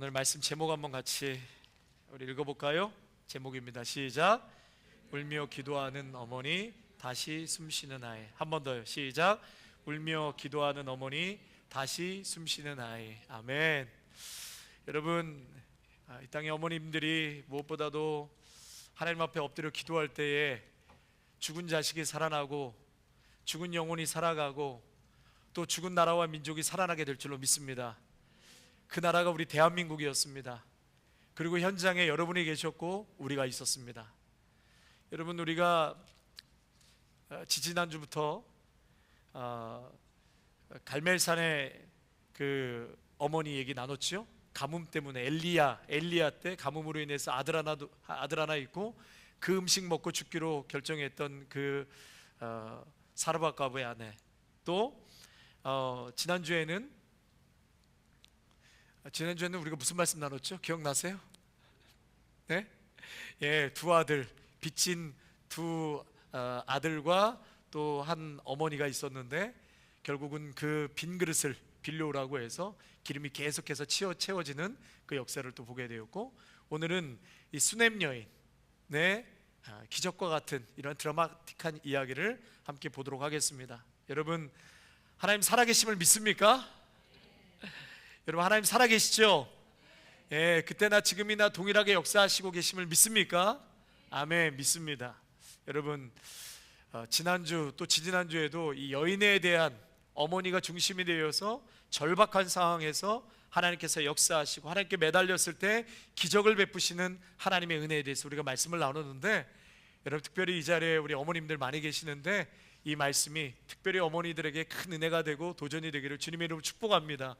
오늘 말씀 제목 한번 같이 우리 읽어볼까요? 제목입니다. 시작. 울며 기도하는 어머니 다시 숨쉬는 아이. 한 번 더요. 시작. 울며 기도하는 어머니 다시 숨쉬는 아이. 아멘. 여러분, 이 땅의 어머님들이 무엇보다도 하나님 앞에 엎드려 기도할 때에 죽은 자식이 살아나고 죽은 영혼이 살아가고 또 죽은 나라와 민족이 살아나게 될 줄로 믿습니다. 그 나라가 우리 대한민국이었습니다. 그리고 현장에 여러분이 계셨고 우리가 있었습니다. 여러분, 우리가 지지난주부터 갈멜산의 그 어머니 얘기 나눴죠. 가뭄 때문에 엘리야 때 가뭄으로 인해서 아들 하나 있고 그 음식 먹고 죽기로 결정했던 그 사르밧 과부의 아내. 또 지난주에는 우리가 무슨 말씀 나눴죠? 기억나세요? 네? 예, 두 아들, 빚진 두 아들과 또 한 어머니가 있었는데 결국은 그 빈 그릇을 빌려오라고 해서 기름이 계속해서 채워지는 그 역사를 또 보게 되었고, 오늘은 이 수넴 여인의 기적과 같은 이런 드라마틱한 이야기를 함께 보도록 하겠습니다. 여러분, 하나님 살아계심을 믿습니까? 여러분, 하나님 살아계시죠? 예, 그때나 지금이나 동일하게 역사하시고 계심을 믿습니까? 아멘, 믿습니다. 여러분, 지난주 또 지지난주에도 이 여인에 대한 어머니가 중심이 되어서 절박한 상황에서 하나님께서 역사하시고 하나님께 매달렸을 때 기적을 베푸시는 하나님의 은혜에 대해서 우리가 말씀을 나눴는데, 여러분, 특별히 이 자리에 우리 어머님들 많이 계시는데 이 말씀이 특별히 어머니들에게 큰 은혜가 되고 도전이 되기를 주님의 이름으로 축복합니다.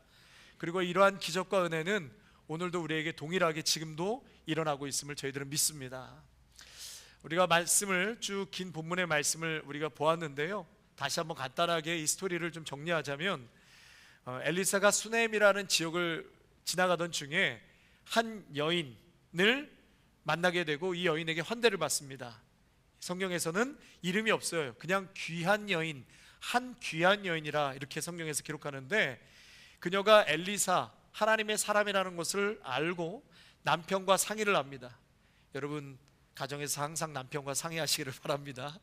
그리고 이러한 기적과 은혜는 오늘도 우리에게 동일하게 지금도 일어나고 있음을 저희들은 믿습니다. 우리가 말씀을 쭉 긴 본문의 말씀을 우리가 보았는데요, 다시 한번 간단하게 이 스토리를 좀 정리하자면, 엘리사가 수넴이라는 지역을 지나가던 중에 한 여인을 만나게 되고 이 여인에게 환대를 받습니다. 성경에서는 이름이 없어요. 그냥 귀한 여인, 한 귀한 여인이라 이렇게 성경에서 기록하는데, 그녀가 엘리사, 하나님의 사람이라는 것을 알고 남편과 상의를 합니다. 여러분, 가정에서 항상 남편과 상의하시기를 바랍니다.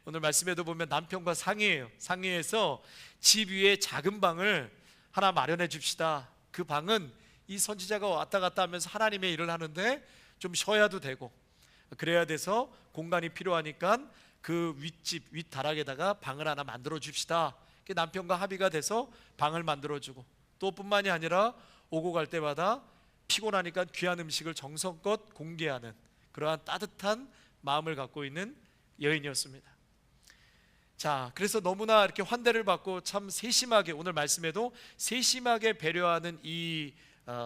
오늘 말씀에도 보면 남편과 상의해요. 상의해서 집 위에 작은 방을 하나 마련해 줍시다. 그 방은 이 선지자가 왔다 갔다 하면서 하나님의 일을 하는데 좀 쉬어야도 되고 그래야 돼서 공간이 필요하니까 그 윗집 윗다락에다가 방을 하나 만들어 줍시다. 남편과 합의가 돼서 방을 만들어주고, 또 뿐만이 아니라 오고 갈 때마다 피곤하니까 귀한 음식을 정성껏 공개하는 그러한 따뜻한 마음을 갖고 있는 여인이었습니다. 자, 그래서 너무나 이렇게 환대를 받고 참 세심하게, 오늘 말씀에도 세심하게 배려하는 이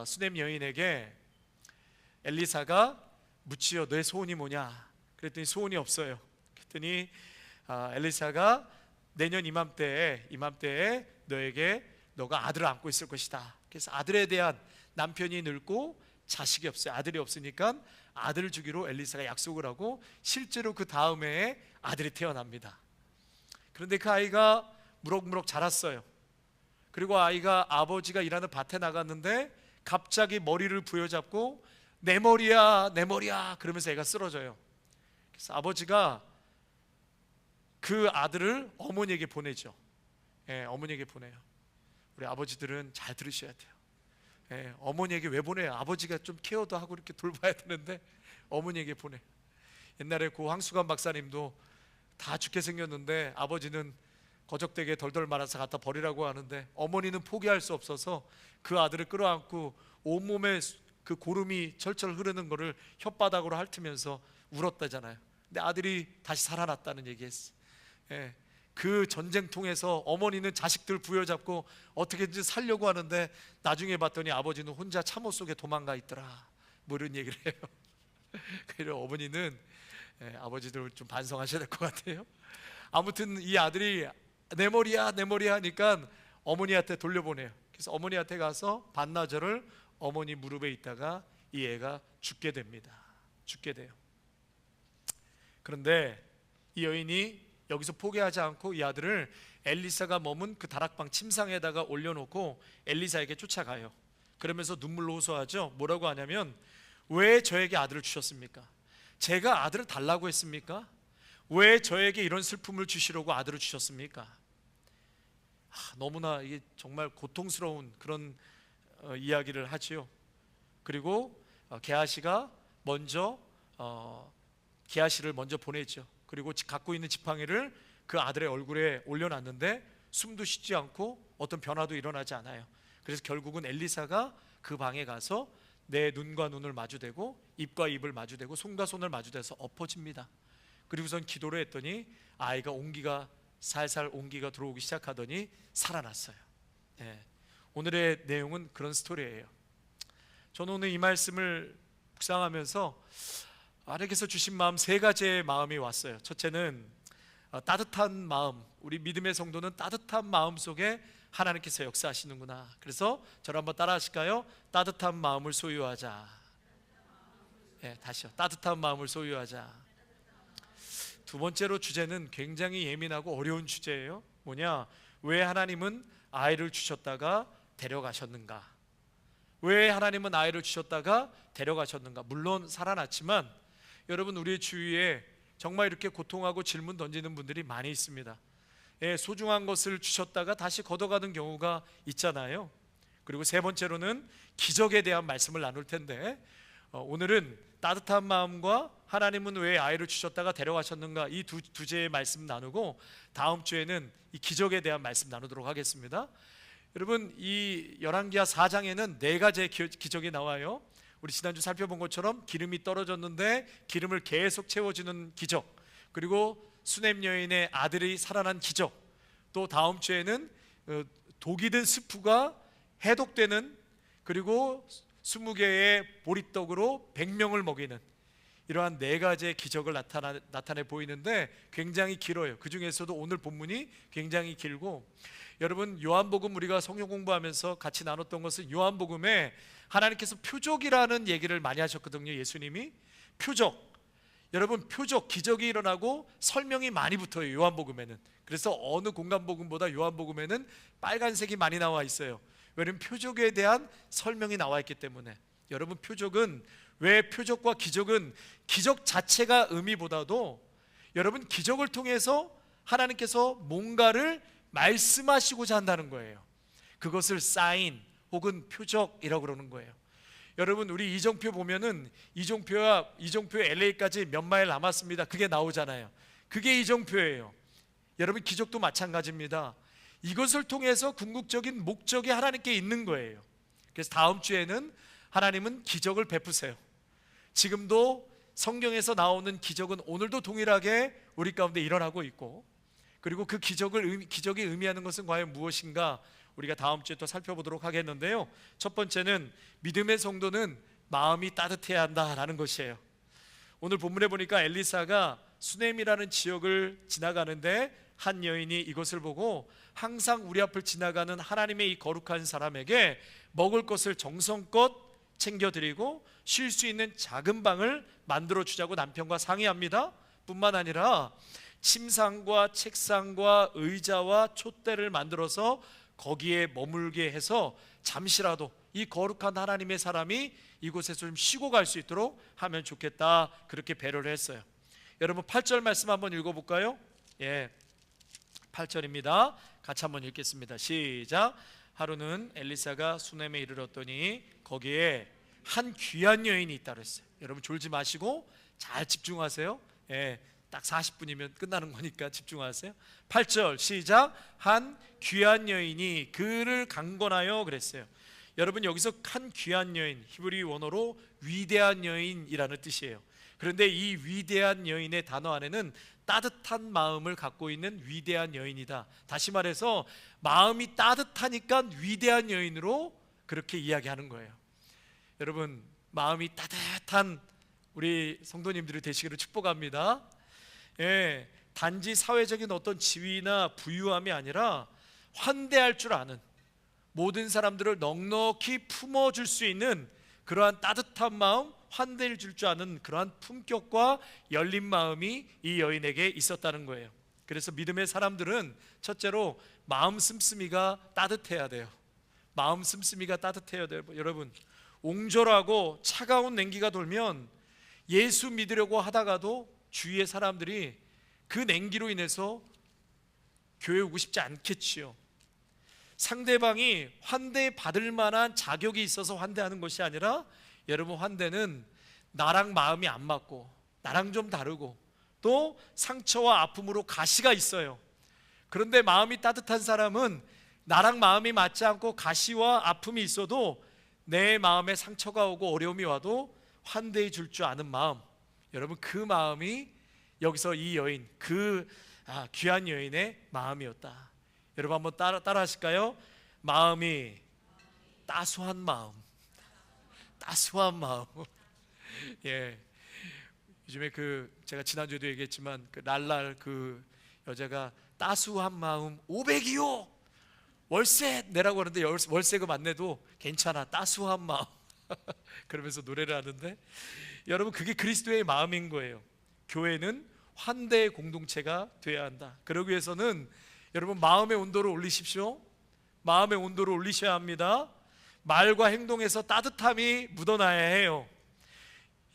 수넴 여인에게 엘리사가 묻지요. 너의 소원이 뭐냐? 그랬더니 소원이 없어요. 그랬더니 엘리사가 내년 이맘때에 너가 아들을 안고 있을 것이다. 그래서 아들에 대한, 남편이 늙고 자식이 없어요. 아들이 없으니까 아들을 주기로 엘리사가 약속을 하고 실제로 그 다음 해에 아들이 태어납니다. 그런데 그 아이가 무럭무럭 자랐어요. 그리고 아이가 아버지가 일하는 밭에 나갔는데 갑자기 머리를 부여잡고 내 머리야 내 머리야 그러면서 애가 쓰러져요. 그래서 아버지가 그 아들을 어머니에게 보내죠. 예, 어머니에게 보내요. 우리 아버지들은 잘 들으셔야 돼요. 예, 어머니에게 왜 보내요? 아버지가 좀 케어도 하고 이렇게 돌봐야 되는데 어머니에게 보내. 옛날에 고 황수관 박사님도 다 죽게 생겼는데 아버지는 거적대게 덜덜 말아서 갖다 버리라고 하는데 어머니는 포기할 수 없어서 그 아들을 끌어안고 온몸에 그 고름이 철철 흐르는 거를 혓바닥으로 핥으면서 울었다잖아요. 근데 아들이 다시 살아났다는 얘기했어. 예, 그 전쟁통에서 어머니는 자식들 부여잡고 어떻게든지 살려고 하는데 나중에 봤더니 아버지는 혼자 참호 속에 도망가 있더라. 뭐 이런 얘기를 해요. 그래서 어머니는 아버지들 좀 반성하셔야 될 것 같아요. 아무튼 이 아들이 내 머리야 내 머리야 하니까 어머니한테 돌려보내요. 그래서 어머니한테 가서 반나절을 어머니 무릎에 있다가 이 애가 죽게 됩니다. 죽게 돼요. 그런데 이 여인이 여기서 포기하지 않고 이 아들을 엘리사가 머문 그 다락방 침상에다가 올려놓고 엘리사에게 쫓아가요. 그러면서 눈물로 호소하죠. 뭐라고 하냐면, 왜 저에게 아들을 주셨습니까? 제가 아들을 달라고 했습니까? 왜 저에게 이런 슬픔을 주시려고 아들을 주셨습니까? 너무나 이게 정말 고통스러운 그런 이야기를 하지요. 그리고 게하시가 먼저 게하시를 먼저 보내죠. 그리고 갖고 있는 지팡이를 그 아들의 얼굴에 올려놨는데 숨도 쉬지 않고 어떤 변화도 일어나지 않아요. 그래서 결국은 엘리사가 그 방에 가서 내 눈과 눈을 마주대고 입과 입을 마주대고 손과 손을 마주대서 엎어집니다. 그리고선 기도를 했더니 아이가 살살 온기가 들어오기 시작하더니 살아났어요. 네. 오늘의 내용은 그런 스토리예요. 저는 오늘 이 말씀을 묵상하면서 하나님께서 주신 마음, 세 가지의 마음이 왔어요. 첫째는 따뜻한 마음, 우리 믿음의 성도는 따뜻한 마음 속에 하나님께서 역사하시는구나. 그래서 저를 한번 따라 하실까요? 따뜻한 마음을 소유하자. 다시요. 따뜻한 마음을 소유하자. 두 번째로 주제는 굉장히 예민하고 어려운 주제예요. 뭐냐? 왜 하나님은 아이를 주셨다가 데려가셨는가? 왜 하나님은 아이를 주셨다가 데려가셨는가? 물론 살아났지만 여러분, 우리 주위에 정말 이렇게 고통하고 질문 던지는 분들이 많이 있습니다. 소중한 것을 주셨다가 다시 걷어가는 경우가 있잖아요. 그리고 세 번째로는 기적에 대한 말씀을 나눌 텐데, 오늘은 따뜻한 마음과 하나님은 왜 아이를 주셨다가 데려가셨는가, 이 두 주제의 말씀 나누고 다음 주에는 이 기적에 대한 말씀 나누도록 하겠습니다. 여러분, 이 열왕기하 4장에는 네 가지의 기적이 나와요. 우리 지난주 살펴본 것처럼 기름이 떨어졌는데 기름을 계속 채워주는 기적, 그리고 수넴 여인의 아들이 살아난 기적, 또 다음 주에는 독이 든 스프가 해독되는, 그리고 20개의 보리떡으로 100명을 먹이는, 이러한 네 가지의 기적을 나타내 보이는데 굉장히 길어요. 그 중에서도 오늘 본문이 굉장히 길고, 여러분, 요한복음 우리가 성경 공부하면서 같이 나눴던 것은 요한복음에 하나님께서 표적이라는 얘기를 많이 하셨거든요. 예수님이 표적, 여러분, 표적, 기적이 일어나고 설명이 많이 붙어요, 요한복음에는. 그래서 어느 공간복음보다 요한복음에는 빨간색이 많이 나와 있어요. 왜냐하면 표적에 대한 설명이 나와 있기 때문에. 여러분, 표적은, 왜 표적과 기적은 기적 자체가 의미보다도 여러분, 기적을 통해서 하나님께서 뭔가를 말씀하시고자 한다는 거예요. 그것을 사인 혹은 표적이라고 그러는 거예요. 여러분, 우리 이정표 보면은 이정표 LA까지 몇 마일 남았습니다. 그게 나오잖아요. 그게 이정표예요. 여러분, 기적도 마찬가지입니다. 이것을 통해서 궁극적인 목적이 하나님께 있는 거예요. 그래서 다음 주에는 하나님은 기적을 베푸세요. 지금도 성경에서 나오는 기적은 오늘도 동일하게 우리 가운데 일어나고 있고, 그리고 그 기적이 의미하는 것은 과연 무엇인가, 우리가 다음 주에 또 살펴보도록 하겠는데요. 첫 번째는 믿음의 성도는 마음이 따뜻해야 한다라는 것이에요. 오늘 본문에 보니까 엘리사가 수넴이라는 지역을 지나가는데 한 여인이 이것을 보고 항상 우리 앞을 지나가는 하나님의 이 거룩한 사람에게 먹을 것을 정성껏 챙겨드리고 쉴 수 있는 작은 방을 만들어주자고 남편과 상의합니다. 뿐만 아니라 침상과 책상과 의자와 촛대를 만들어서 거기에 머물게 해서 잠시라도 이 거룩한 하나님의 사람이 이곳에서 좀 쉬고 갈 수 있도록 하면 좋겠다, 그렇게 배려를 했어요. 여러분, 8절 말씀 한번 읽어볼까요? 8절입니다. 같이 한번 읽겠습니다. 시작. 하루는 엘리사가 수넴에 이르렀더니 거기에 한 귀한 여인이 있다 그랬어요. 여러분, 졸지 마시고 잘 집중하세요. 딱 40분이면 끝나는 거니까 집중하세요. 8절 시작. 한 귀한 여인이 그를 강권하여 그랬어요. 여러분, 여기서 한 귀한 여인, 히브리 원어로 위대한 여인이라는 뜻이에요. 그런데 이 위대한 여인의 단어 안에는 따뜻한 마음을 갖고 있는 위대한 여인이다. 다시 말해서 마음이 따뜻하니까 위대한 여인으로 그렇게 이야기하는 거예요. 여러분, 마음이 따뜻한 우리 성도님들이 되시기를 축복합니다. 단지 사회적인 어떤 지위나 부유함이 아니라 환대할 줄 아는, 모든 사람들을 넉넉히 품어줄 수 있는 그러한 따뜻한 마음, 환대를 줄 줄 아는 그러한 품격과 열린 마음이 이 여인에게 있었다는 거예요. 그래서 믿음의 사람들은 첫째로 마음 씀씀이가 따뜻해야 돼요. 마음 씀씀이가 따뜻해야 돼요. 여러분, 옹졸하고 차가운 냉기가 돌면 예수 믿으려고 하다가도 주위의 사람들이 그 냉기로 인해서 교회 오고 싶지 않겠지요. 상대방이 환대 받을 만한 자격이 있어서 환대하는 것이 아니라, 여러분, 환대는 나랑 마음이 안 맞고 나랑 좀 다르고 또 상처와 아픔으로 가시가 있어요. 그런데 마음이 따뜻한 사람은 나랑 마음이 맞지 않고 가시와 아픔이 있어도 내 마음에 상처가 오고 어려움이 와도 환대해 줄 줄 아는 마음, 여러분, 그 마음이 여기서 이 여인, 그 귀한 여인의 마음이었다. 여러분, 한번 따라 하실까요? 마음이 따스한 마음. 따스한 마음. 예. 요즘에 제가 지난주에도 얘기했지만 랄랄 여자가 따스한 마음 500이요 월세 내라고 하는데, 월세금 안 내도 괜찮아, 따스한 마음. 그러면서 노래를 하는데, 여러분, 그게 그리스도의 마음인 거예요. 교회는 환대의 공동체가 돼야 한다. 그러기 위해서는 여러분, 마음의 온도를 올리십시오. 마음의 온도를 올리셔야 합니다. 말과 행동에서 따뜻함이 묻어나야 해요.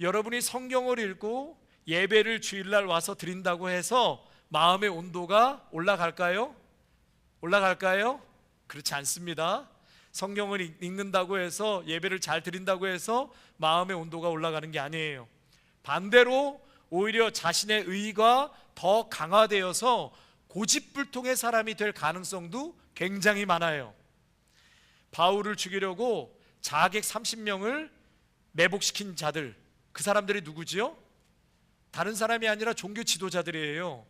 여러분이 성경을 읽고 예배를 주일날 와서 드린다고 해서 마음의 온도가 올라갈까요? 올라갈까요? 그렇지 않습니다. 성경을 읽는다고 해서, 예배를 잘 드린다고 해서 마음의 온도가 올라가는 게 아니에요. 반대로 오히려 자신의 의가 더 강화되어서 고집불통의 사람이 될 가능성도 굉장히 많아요. 바울을 죽이려고 자객 30명을 매복시킨 자들, 그 사람들이 누구지요? 다른 사람이 아니라 종교 지도자들이에요.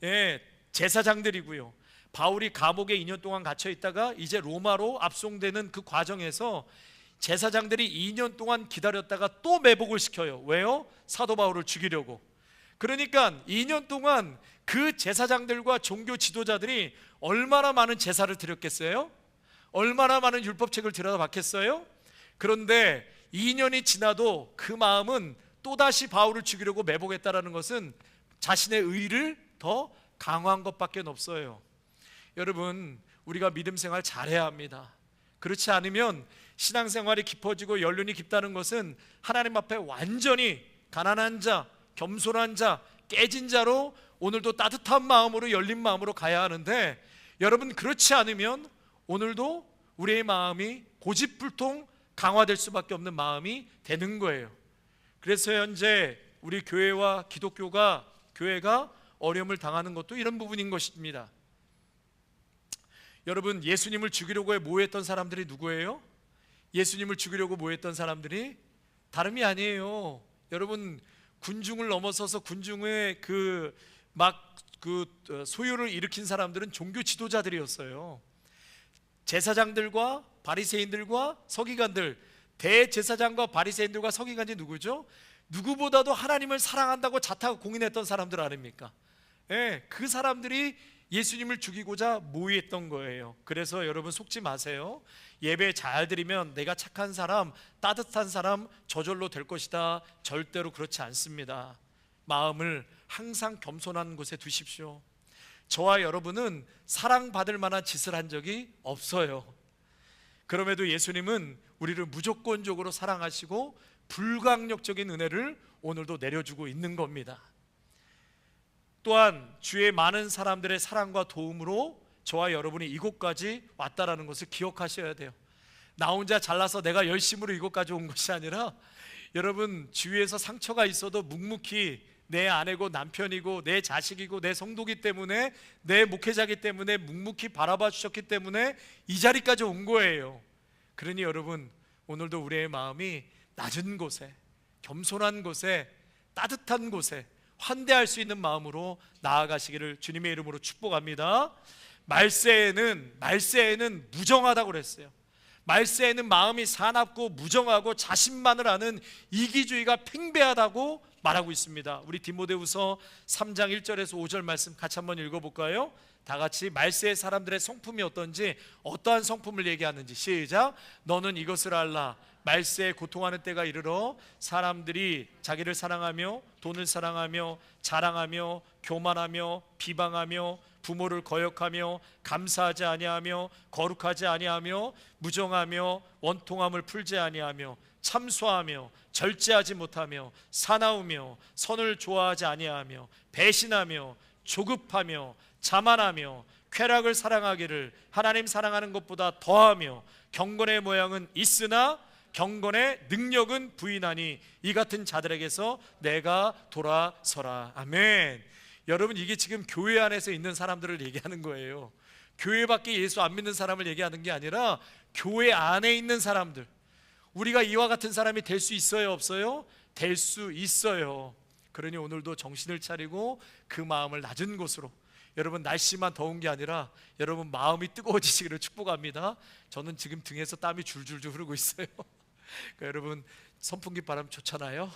예, 제사장들이고요. 바울이 감옥에 2년 동안 갇혀 있다가 이제 로마로 압송되는 그 과정에서 제사장들이 2년 동안 기다렸다가 또 매복을 시켜요. 왜요? 사도 바울을 죽이려고. 그러니까 2년 동안 그 제사장들과 종교 지도자들이 얼마나 많은 제사를 드렸겠어요? 얼마나 많은 율법책을 들여다봤겠어요? 그런데 2년이 지나도 그 마음은 또다시 바울을 죽이려고 매복했다는 것은 자신의 의를 더 강화한 것밖에 없어요. 여러분, 우리가 믿음 생활 잘해야 합니다. 그렇지 않으면 신앙생활이 깊어지고 연륜이 깊다는 것은 하나님 앞에 완전히 가난한 자, 겸손한 자, 깨진 자로 오늘도 따뜻한 마음으로, 열린 마음으로 가야 하는데, 여러분, 그렇지 않으면 오늘도 우리의 마음이 고집불통 강화될 수밖에 없는 마음이 되는 거예요. 그래서 현재 우리 교회와 교회가 어려움을 당하는 것도 이런 부분인 것입니다. 여러분, 예수님을 죽이려고 모였던 사람들이 누구예요? 예수님을 죽이려고 모였던 사람들이 다름이 아니에요. 여러분, 군중을 넘어서서 군중의 소요를 일으킨 사람들은 종교 지도자들이었어요. 제사장들과 바리새인들과 서기관들, 대제사장과 바리새인들과 서기관이 누구죠? 누구보다도 하나님을 사랑한다고 자타고 공인했던 사람들 아닙니까? 예, 그 사람들이 예수님을 죽이고자 모였던 거예요. 그래서 여러분, 속지 마세요. 예배 잘 드리면 내가 착한 사람, 따뜻한 사람, 저절로 될 것이다. 절대로 그렇지 않습니다. 마음을 항상 겸손한 곳에 두십시오. 저와 여러분은 사랑받을 만한 짓을 한 적이 없어요. 그럼에도 예수님은 우리를 무조건적으로 사랑하시고 불강력적인 은혜를 오늘도 내려주고 있는 겁니다. 또한 주의 많은 사람들의 사랑과 도움으로 저와 여러분이 이곳까지 왔다라는 것을 기억하셔야 돼요. 나 혼자 잘나서 내가 열심으로 이곳까지 온 것이 아니라, 여러분, 주위에서 상처가 있어도 묵묵히 내 아내고 남편이고 내 자식이고 내 성도기 때문에, 내 목회자기 때문에 묵묵히 바라봐 주셨기 때문에 이 자리까지 온 거예요. 그러니 여러분, 오늘도 우리의 마음이 낮은 곳에, 겸손한 곳에, 따뜻한 곳에 환대할 수 있는 마음으로 나아가시기를 주님의 이름으로 축복합니다. 말세에는 무정하다고 그랬어요. 말세에는 마음이 사납고 무정하고 자신만을 아는 이기주의가 팽배하다고 말하고 있습니다. 우리 디모데후서 3장 1절에서 5절 말씀 같이 한번 읽어볼까요? 다 같이 말세의 사람들의 성품이 어떤지, 어떠한 성품을 얘기하는지 시작. 너는 이것을 알라. 말세에 고통하는 때가 이르러 사람들이 자기를 사랑하며 돈을 사랑하며 자랑하며 교만하며 비방하며 부모를 거역하며 감사하지 아니하며 거룩하지 아니하며 무정하며 원통함을 풀지 아니하며 참소하며 절제하지 못하며 사나우며 선을 좋아하지 아니하며 배신하며 조급하며 자만하며 쾌락을 사랑하기를 하나님 사랑하는 것보다 더하며 경건의 모양은 있으나 경건의 능력은 부인하니 이 같은 자들에게서 내가 돌아서라. 아멘. 여러분, 이게 지금 교회 안에서 있는 사람들을 얘기하는 거예요. 교회 밖에 예수 안 믿는 사람을 얘기하는 게 아니라 교회 안에 있는 사람들. 우리가 이와 같은 사람이 될 수 있어요, 없어요? 될 수 있어요. 그러니 오늘도 정신을 차리고 그 마음을 낮은 곳으로, 여러분 날씨만 더운 게 아니라 여러분 마음이 뜨거워지시기를 축복합니다. 저는 지금 등에서 땀이 줄줄줄 흐르고 있어요. 그러니까 여러분 선풍기 바람 좋잖아요.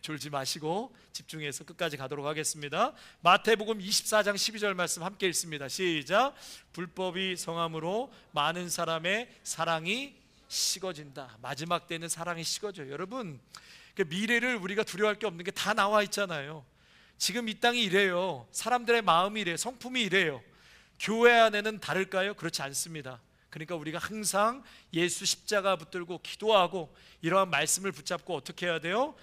졸지 마시고 집중해서 끝까지 가도록 하겠습니다. 마태복음 24장 12절 말씀 함께 읽습니다. 시작. 불법이 성함으로 많은 사람의 사랑이 식어진다. 마지막 때는 사랑이 식어져요. 여러분, 그 미래를 우리가 두려워할 게 없는 게 다 나와 있잖아요. 지금 이 땅이 이래요. 사람들의 마음이 이래요. 성품이 이래요. 교회 안에는 다를까요? 그렇지 않습니다. 그러니까 우리가 항상 예수 십자가 붙들고 기도하고 이러한 말씀을 붙잡고 어떻게 해야 돼요?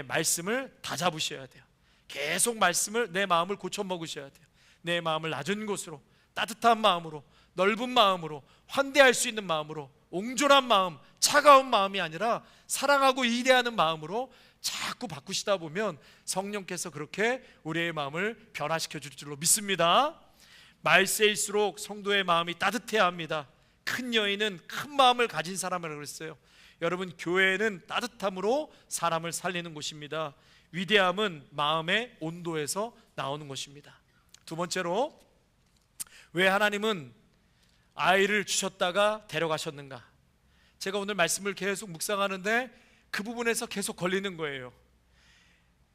말씀을 다 잡으셔야 돼요. 계속 말씀을, 내 마음을 고쳐 먹으셔야 돼요. 내 마음을 낮은 곳으로, 따뜻한 마음으로, 넓은 마음으로, 환대할 수 있는 마음으로, 옹졸한 마음, 차가운 마음이 아니라 사랑하고 이대하는 마음으로 자꾸 바꾸시다 보면 성령께서 그렇게 우리의 마음을 변화시켜 줄 줄로 믿습니다. 말세일수록 성도의 마음이 따뜻해야 합니다. 큰 여인은 큰 마음을 가진 사람이라고 그랬어요. 여러분, 교회는 따뜻함으로 사람을 살리는 곳입니다. 위대함은 마음의 온도에서 나오는 것입니다. 두 번째로, 왜 하나님은 아이를 주셨다가 데려가셨는가? 제가 오늘 말씀을 계속 묵상하는데 그 부분에서 계속 걸리는 거예요.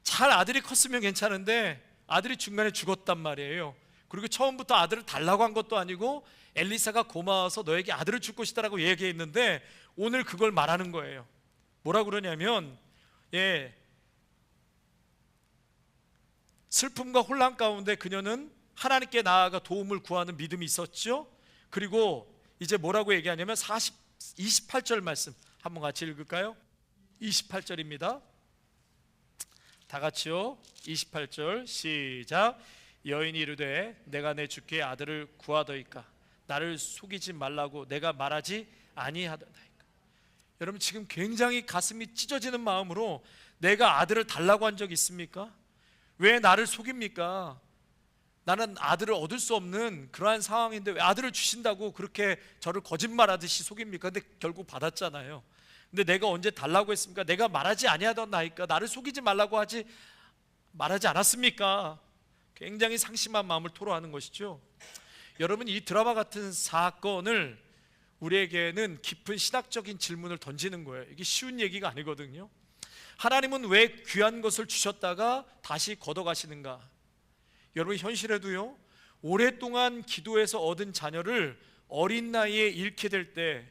잘 아들이 컸으면 괜찮은데 아들이 중간에 죽었단 말이에요. 그리고 처음부터 아들을 달라고 한 것도 아니고 엘리사가 고마워서 너에게 아들을 줄 것이다라고 얘기했는데 오늘 그걸 말하는 거예요. 뭐라 그러냐면, 슬픔과 혼란 가운데 그녀는 하나님께 나아가 도움을 구하는 믿음이 있었죠. 그리고 이제 뭐라고 얘기하냐면 28절 말씀 한번 같이 읽을까요? 28절입니다. 다 같이요. 28절 시작. 여인이 이르되 내가 내 주께 아들을 구하더이까 나를 속이지 말라고 내가 말하지 아니하더이까. 여러분, 지금 굉장히 가슴이 찢어지는 마음으로 내가 아들을 달라고 한 적 있습니까? 왜 나를 속입니까? 나는 아들을 얻을 수 없는 그러한 상황인데 왜 아들을 주신다고 그렇게 저를 거짓말하듯이 속입니까? 근데 결국 받았잖아요. 근데 내가 언제 달라고 했습니까? 내가 말하지 아니하던나이까 나를 속이지 말라고 말하지 않았습니까? 굉장히 상심한 마음을 토로하는 것이죠. 여러분, 이 드라마 같은 사건을 우리에게는 깊은 신학적인 질문을 던지는 거예요. 이게 쉬운 얘기가 아니거든요. 하나님은 왜 귀한 것을 주셨다가 다시 걷어가시는가? 여러분, 현실에도요, 오랫동안 기도해서 얻은 자녀를 어린 나이에 잃게 될 때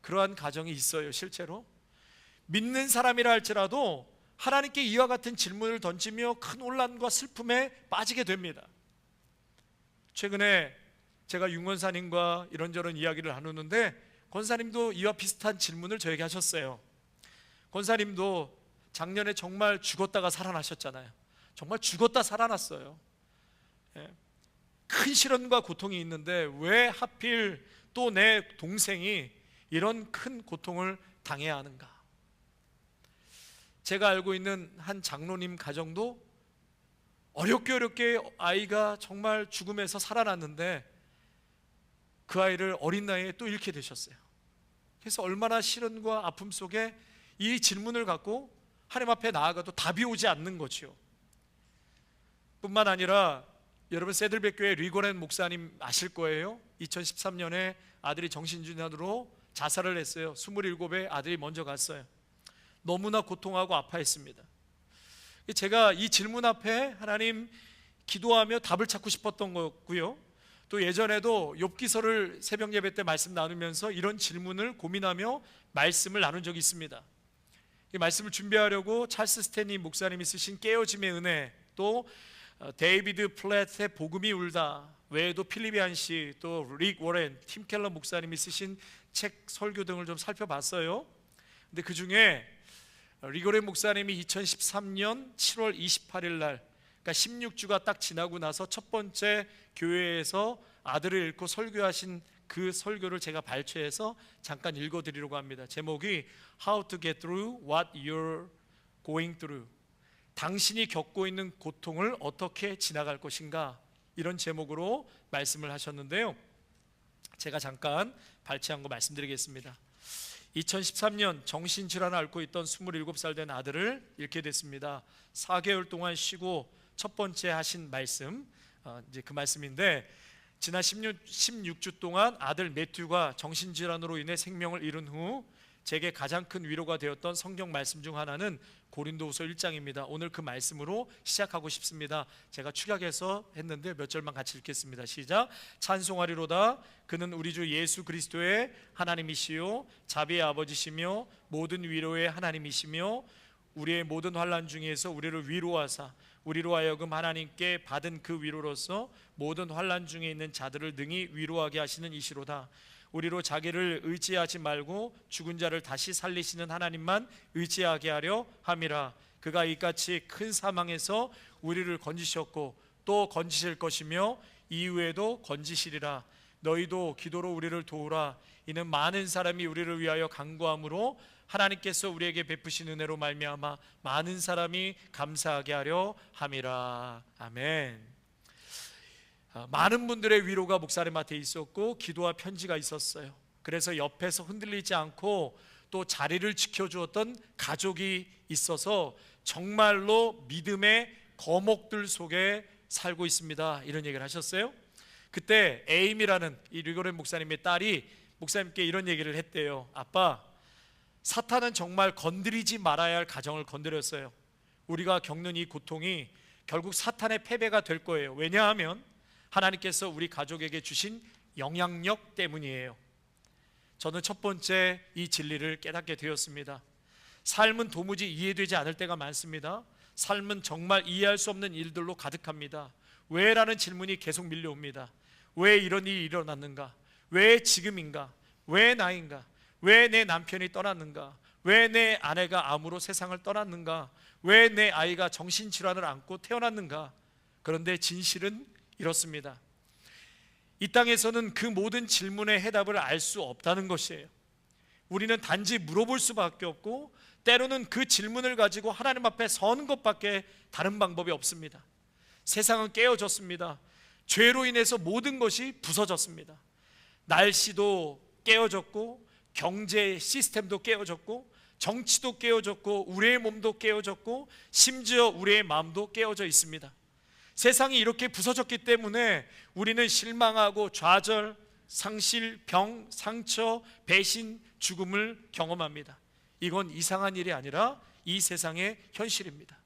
그러한 가정이 있어요. 실제로 믿는 사람이라 할지라도 하나님께 이와 같은 질문을 던지며 큰 혼란과 슬픔에 빠지게 됩니다. 최근에 제가 윤 권사님과 이런저런 이야기를 나누는데 권사님도 이와 비슷한 질문을 저에게 하셨어요. 권사님도 작년에 정말 죽었다가 살아나셨잖아요. 정말 죽었다 살아났어요. 큰 시련과 고통이 있는데 왜 하필 또 내 동생이 이런 큰 고통을 당해야 하는가? 제가 알고 있는 한 장로님 가정도 어렵게 아이가 정말 죽음에서 살아났는데 그 아이를 어린 나이에 또 잃게 되셨어요. 그래서 얼마나 시련과 아픔 속에 이 질문을 갖고 하나님 앞에 나아가도 답이 오지 않는 거지요. 뿐만 아니라 여러분, 세들백교회 리고렌 목사님 아실 거예요. 2013년에 아들이 정신질환으로 자살을 했어요. 27에 아들이 먼저 갔어요. 너무나 고통하고 아파했습니다. 제가 이 질문 앞에 하나님 기도하며 답을 찾고 싶었던 거고요. 또 예전에도 욥기서를 새벽 예배 때 말씀 나누면서 이런 질문을 고민하며 말씀을 나눈 적이 있습니다. 이 말씀을 준비하려고 찰스 스탠리 목사님이 쓰신 깨어짐의 은혜, 또 데이비드 플랫의 복음이 울다 외에도 필립 한시, 또 릭 워렌, 팀 켈러 목사님이 쓰신 책 설교 등을 좀 살펴봤어요. 근데 그 중에 릭 워렌 목사님이 2013년 7월 28일 날, 그러니까 16주가 딱 지나고 나서 첫 번째 교회에서 아들을 잃고 설교하신 그 설교를 제가 발췌해서 잠깐 읽어드리려고 합니다. 제목이 How to get through what you're going through. 당신이 겪고 있는 고통을 어떻게 지나갈 것인가, 이런 제목으로 말씀을 하셨는데요. 제가 잠깐 발췌한 거 말씀드리겠습니다. 2013년 정신질환을 앓고 있던 27살 된 아들을 잃게 됐습니다. 4개월 동안 쉬고 첫 번째 하신 말씀, 이제 그 말씀인데, 지난 16주 동안 아들 매튜가 정신질환으로 인해 생명을 잃은 후 제게 가장 큰 위로가 되었던 성경 말씀 중 하나는 고린도후서 1장입니다. 오늘 그 말씀으로 시작하고 싶습니다. 제가 축약해서 했는데 몇 절만 같이 읽겠습니다. 시작. 찬송하리로다. 그는 우리 주 예수 그리스도의 하나님이시요 자비의 아버지시며 모든 위로의 하나님이시며 우리의 모든 환난 중에서 우리를 위로하사 우리로 하여금 하나님께 받은 그 위로로서 모든 환난 중에 있는 자들을 능히 위로하게 하시는 이시로다. 우리로 자기를 의지하지 말고 죽은 자를 다시 살리시는 하나님만 의지하게 하려 함이라. 그가 이같이 큰 사망에서 우리를 건지셨고 또 건지실 것이며 이후에도 건지시리라. 너희도 기도로 우리를 도우라. 이는 많은 사람이 우리를 위하여 간구함으로 하나님께서 우리에게 베푸신 은혜로 말미암아 많은 사람이 감사하게 하려 함이라. 아멘. 많은 분들의 위로가 목사님한테 있었고 기도와 편지가 있었어요. 그래서 옆에서 흔들리지 않고 또 자리를 지켜주었던 가족이 있어서 정말로 믿음의 거목들 속에 살고 있습니다, 이런 얘기를 하셨어요. 그때 에임이라는 이 리고렌 목사님의 딸이 목사님께 이런 얘기를 했대요. 아빠, 사탄은 정말 건드리지 말아야 할 가정을 건드렸어요. 우리가 겪는 이 고통이 결국 사탄의 패배가 될 거예요. 왜냐하면 하나님께서 우리 가족에게 주신 영향력 때문이에요. 저는 첫 번째 이 진리를 깨닫게 되었습니다. 삶은 도무지 이해되지 않을 때가 많습니다. 삶은 정말 이해할 수 없는 일들로 가득합니다. 왜? 라는 질문이 계속 밀려옵니다. 왜 이런 일이 일어났는가? 왜 지금인가? 왜 나인가? 왜 내 남편이 떠났는가? 왜 내 아내가 암으로 세상을 떠났는가? 왜 내 아이가 정신질환을 안고 태어났는가? 그런데 진실은 이렇습니다. 이 땅에서는 그 모든 질문의 해답을 알 수 없다는 것이에요. 우리는 단지 물어볼 수밖에 없고 때로는 그 질문을 가지고 하나님 앞에 서는 것밖에 다른 방법이 없습니다. 세상은 깨어졌습니다. 죄로 인해서 모든 것이 부서졌습니다. 날씨도 깨어졌고 경제 시스템도 깨어졌고 정치도 깨어졌고 우리의 몸도 깨어졌고 심지어 우리의 마음도 깨어져 있습니다. 세상이 이렇게 부서졌기 때문에 우리는 실망하고 좌절, 상실, 병, 상처, 배신, 죽음을 경험합니다. 이건 이상한 일이 아니라 이 세상의 현실입니다.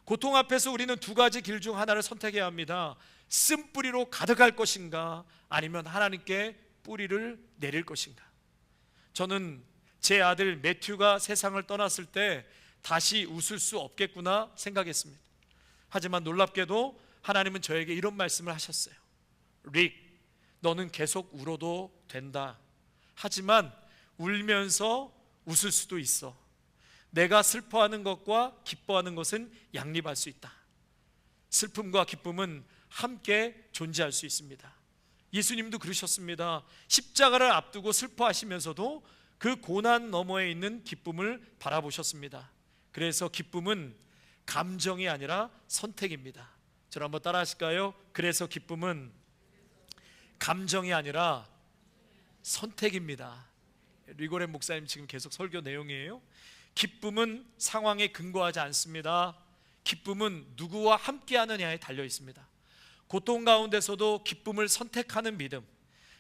고통 앞에서 우리는 두 가지 길 중 하나를 선택해야 합니다. 쓴뿌리로 가득할 것인가, 아니면 하나님께 뿌리를 내릴 것인가. 저는 제 아들 매튜가 세상을 떠났을 때 다시 웃을 수 없겠구나 생각했습니다. 하지만 놀랍게도 하나님은 저에게 이런 말씀을 하셨어요. 릭, 너는 계속 울어도 된다. 하지만 울면서 웃을 수도 있어. 내가 슬퍼하는 것과 기뻐하는 것은 양립할 수 있다. 슬픔과 기쁨은 함께 존재할 수 있습니다. 예수님도 그러셨습니다. 십자가를 앞두고 슬퍼하시면서도 그 고난 너머에 있는 기쁨을 바라보셨습니다. 그래서 기쁨은 감정이 아니라 선택입니다. 저를 한번 따라 하실까요? 그래서 기쁨은 감정이 아니라 선택입니다. 리고렌 목사님 지금 계속 설교 내용이에요. 기쁨은 상황에 근거하지 않습니다. 기쁨은 누구와 함께 하느냐에 달려 있습니다. 고통 가운데서도 기쁨을 선택하는 믿음.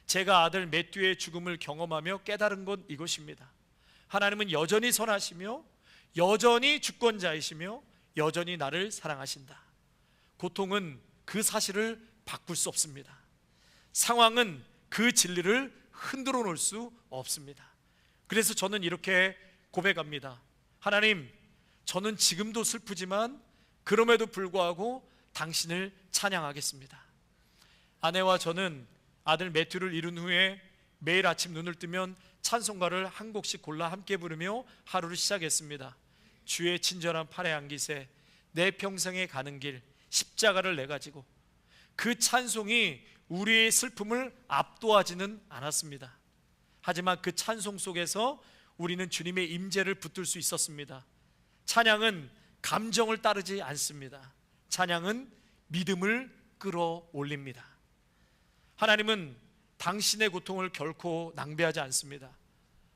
제가 아들 매튜의 죽음을 경험하며 깨달은 건 이것입니다. 하나님은 여전히 선하시며 여전히 주권자이시며 여전히 나를 사랑하신다. 고통은 그 사실을 바꿀 수 없습니다. 상황은 그 진리를 흔들어 놓을 수 없습니다. 그래서 저는 이렇게 고백합니다. 하나님, 저는 지금도 슬프지만 그럼에도 불구하고 당신을 찬양하겠습니다. 아내와 저는 아들 매튜를 이룬 후에 매일 아침 눈을 뜨면 찬송가를 한 곡씩 골라 함께 부르며 하루를 시작했습니다. 주의 친절한 팔에 안기세, 내 평생에 가는 길, 십자가를 내 가지고. 그 찬송이 우리의 슬픔을 압도하지는 않았습니다. 하지만 그 찬송 속에서 우리는 주님의 임재를 붙들 수 있었습니다. 찬양은 감정을 따르지 않습니다. 찬양은 믿음을 끌어올립니다. 하나님은 당신의 고통을 결코 낭비하지 않습니다.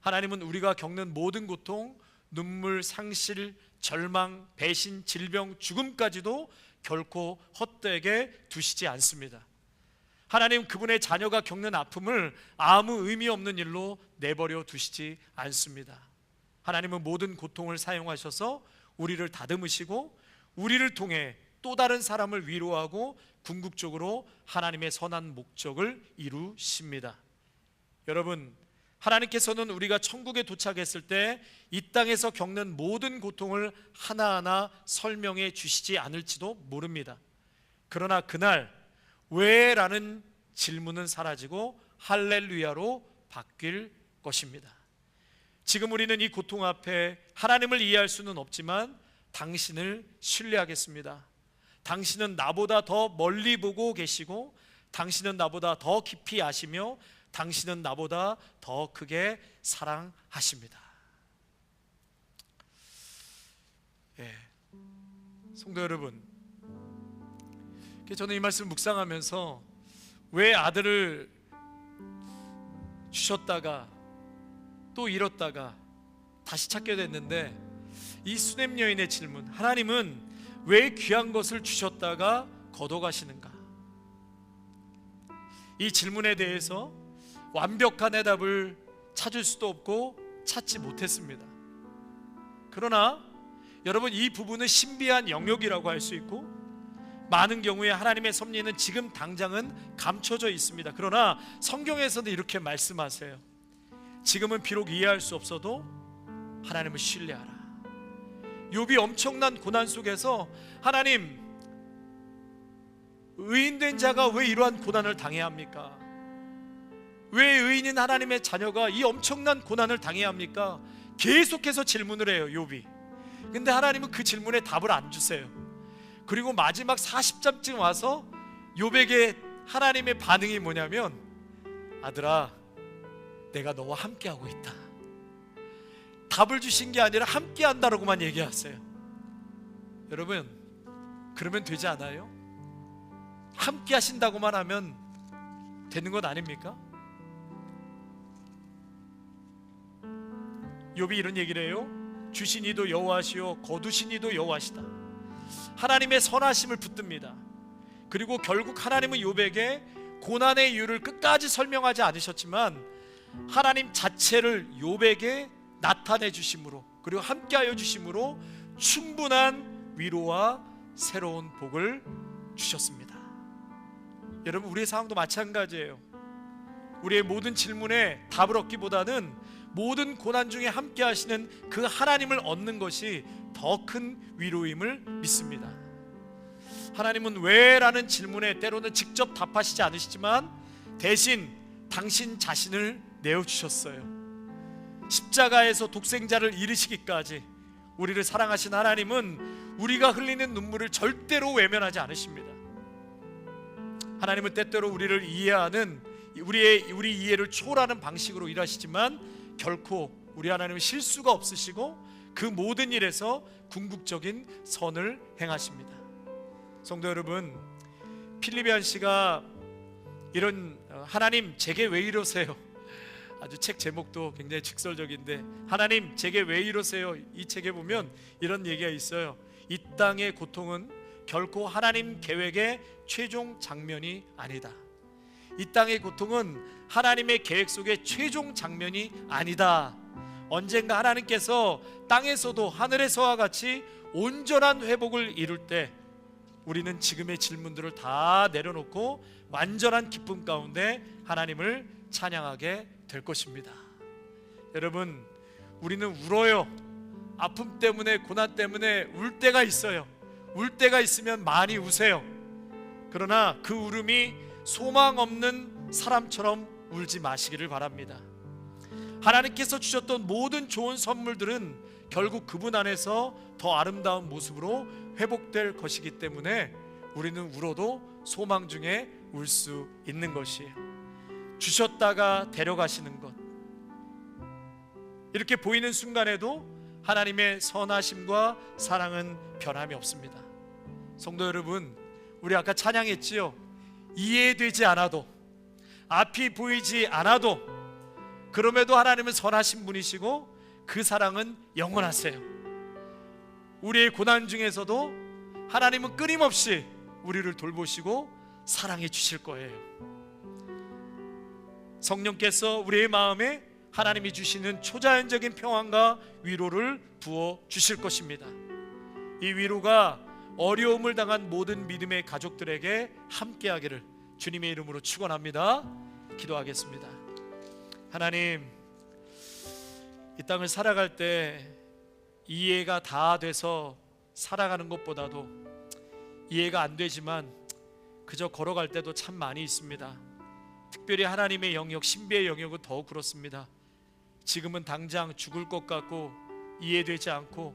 하나님은 우리가 겪는 모든 고통, 눈물, 상실, 절망, 배신, 질병, 죽음까지도 결코 헛되게 두시지 않습니다. 하나님, 그분의 자녀가 겪는 아픔을 아무 의미 없는 일로 내버려 두시지 않습니다. 하나님은 모든 고통을 사용하셔서 우리를 다듬으시고 우리를 통해 또 다른 사람을 위로하고 궁극적으로 하나님의 선한 목적을 이루십니다. 여러분, 하나님께서는 우리가 천국에 도착했을 때 이 땅에서 겪는 모든 고통을 하나하나 설명해 주시지 않을지도 모릅니다. 그러나 그날 왜? 라는 질문은 사라지고 할렐루야로 바뀔 것입니다. 지금 우리는 이 고통 앞에 하나님을 이해할 수는 없지만 당신을 신뢰하겠습니다. 당신은 나보다 더 멀리 보고 계시고 당신은 나보다 더 깊이 아시며 당신은 나보다 더 크게 사랑하십니다. 성도 여러분, 저는 이 말씀을 묵상하면서 왜 아들을 주셨다가 또 잃었다가 다시 찾게 됐는데, 이 수냄 여인의 질문, 하나님은 왜 귀한 것을 주셨다가 걷어가시는가? 이 질문에 대해서 완벽한 해답을 찾을 수도 없고 찾지 못했습니다. 그러나 여러분, 이 부분은 신비한 영역이라고 할 수 있고 많은 경우에 하나님의 섭리는 지금 당장은 감춰져 있습니다. 그러나 성경에서는 이렇게 말씀하세요. 지금은 비록 이해할 수 없어도 하나님을 신뢰하라. 욥이 엄청난 고난 속에서 하나님, 의인된 자가 왜 이러한 고난을 당해야 합니까? 왜 의인인 하나님의 자녀가 이 엄청난 고난을 당해야 합니까? 계속해서 질문을 해요, 욥이. 근데 하나님은 그 질문에 답을 안 주세요. 그리고 마지막 40장쯤 와서 욥에게 하나님의 반응이 뭐냐면, 아들아, 내가 너와 함께하고 있다. 답을 주신 게 아니라 함께 한다라고만 얘기하세요. 여러분, 그러면 되지 않아요? 함께 하신다고만 하면 되는 것 아닙니까? 욥이 이런 얘기를 해요. 주신 이도 여호와시요 거두신 이도 여호와시다. 하나님의 선하심을 붙듭니다. 그리고 결국 하나님은 욥에게 고난의 이유를 끝까지 설명하지 않으셨지만 하나님 자체를 욥에게 나타내 주심으로, 그리고 함께하여 주심으로 충분한 위로와 새로운 복을 주셨습니다. 여러분, 우리의 상황도 마찬가지예요. 우리의 모든 질문에 답을 얻기보다는 모든 고난 중에 함께 하시는 그 하나님을 얻는 것이 더 큰 위로임을 믿습니다. 하나님은 왜? 라는 질문에 때로는 직접 답하시지 않으시지만 대신 당신 자신을 내어주셨어요. 십자가에서 독생자를 잃으시기까지 우리를 사랑하신 하나님은 우리가 흘리는 눈물을 절대로 외면하지 않으십니다. 하나님은 때때로 우리를 이해하는 우리 이해를 초월하는 방식으로 일하시지만 결코 우리 하나님은 실수가 없으시고 그 모든 일에서 궁극적인 선을 행하십니다. 성도 여러분, 필리비안 씨가 이런 하나님 제게 왜 이러세요? 아주 책 제목도 굉장히 직설적인데, 하나님 제게 왜 이러세요? 이 책에 보면 이런 얘기가 있어요. 이 땅의 고통은 결코 하나님 계획의 최종 장면이 아니다. 이 땅의 고통은 하나님의 계획 속의 최종 장면이 아니다. 언젠가 하나님께서 땅에서도 하늘에서와 같이 온전한 회복을 이룰 때 우리는 지금의 질문들을 다 내려놓고 완전한 기쁨 가운데 하나님을 찬양하게 될 것입니다. 여러분, 우리는 울어요. 아픔 때문에, 고난 때문에 울 때가 있어요. 울 때가 있으면 많이 우세요. 그러나 그 울음이 소망 없는 사람처럼 울지 마시기를 바랍니다. 하나님께서 주셨던 모든 좋은 선물들은 결국 그분 안에서 더 아름다운 모습으로 회복될 것이기 때문에 우리는 울어도 소망 중에 울 수 있는 것이에요. 주셨다가 데려가시는 것, 이렇게 보이는 순간에도 하나님의 선하심과 사랑은 변함이 없습니다. 성도 여러분, 우리 아까 찬양했지요. 이해되지 않아도, 앞이 보이지 않아도, 그럼에도 하나님은 선하신 분이시고 그 사랑은 영원하세요. 우리의 고난 중에서도 하나님은 끊임없이 우리를 돌보시고 사랑해 주실 거예요. 성령께서 우리의 마음에 하나님이 주시는 초자연적인 평안과 위로를 부어 주실 것입니다. 이 위로가 어려움을 당한 모든 믿음의 가족들에게 함께하기를 주님의 이름으로 축원합니다. 기도하겠습니다. 하나님, 이 땅을 살아갈 때 이해가 다 돼서 살아가는 것보다도 이해가 안 되지만 그저 걸어갈 때도 참 많이 있습니다. 특별히 하나님의 영역, 신비의 영역은 더욱 그렇습니다. 지금은 당장 죽을 것 같고 이해되지 않고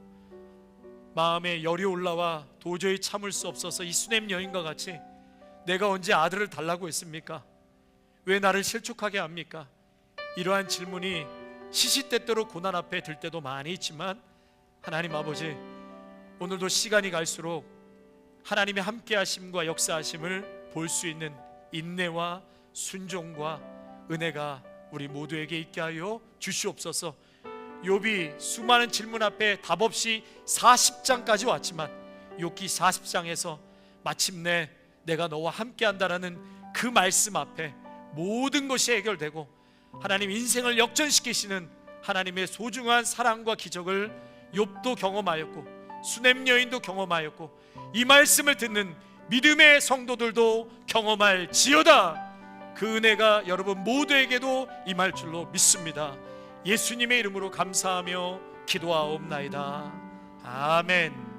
마음에 열이 올라와 도저히 참을 수 없어서 이 수넴 여인과 같이 내가 언제 아들을 달라고 했습니까? 왜 나를 실족하게 합니까? 이러한 질문이 시시때때로 고난 앞에 들 때도 많이 있지만 하나님 아버지, 오늘도 시간이 갈수록 하나님의 함께하심과 역사하심을 볼 수 있는 인내와 순종과 은혜가 우리 모두에게 있게 하여 주시옵소서. 욥이 수많은 질문 앞에 답 없이 40장까지 왔지만 욥기 40장에서 마침내 내가 너와 함께한다라는 그 말씀 앞에 모든 것이 해결되고 하나님 인생을 역전시키시는 하나님의 소중한 사랑과 기적을 욥도 경험하였고 수넴 여인도 경험하였고 이 말씀을 듣는 믿음의 성도들도 경험할지어다. 그 은혜가 여러분 모두에게도 임할 줄로 믿습니다. 예수님의 이름으로 감사하며 기도하옵나이다. 아멘.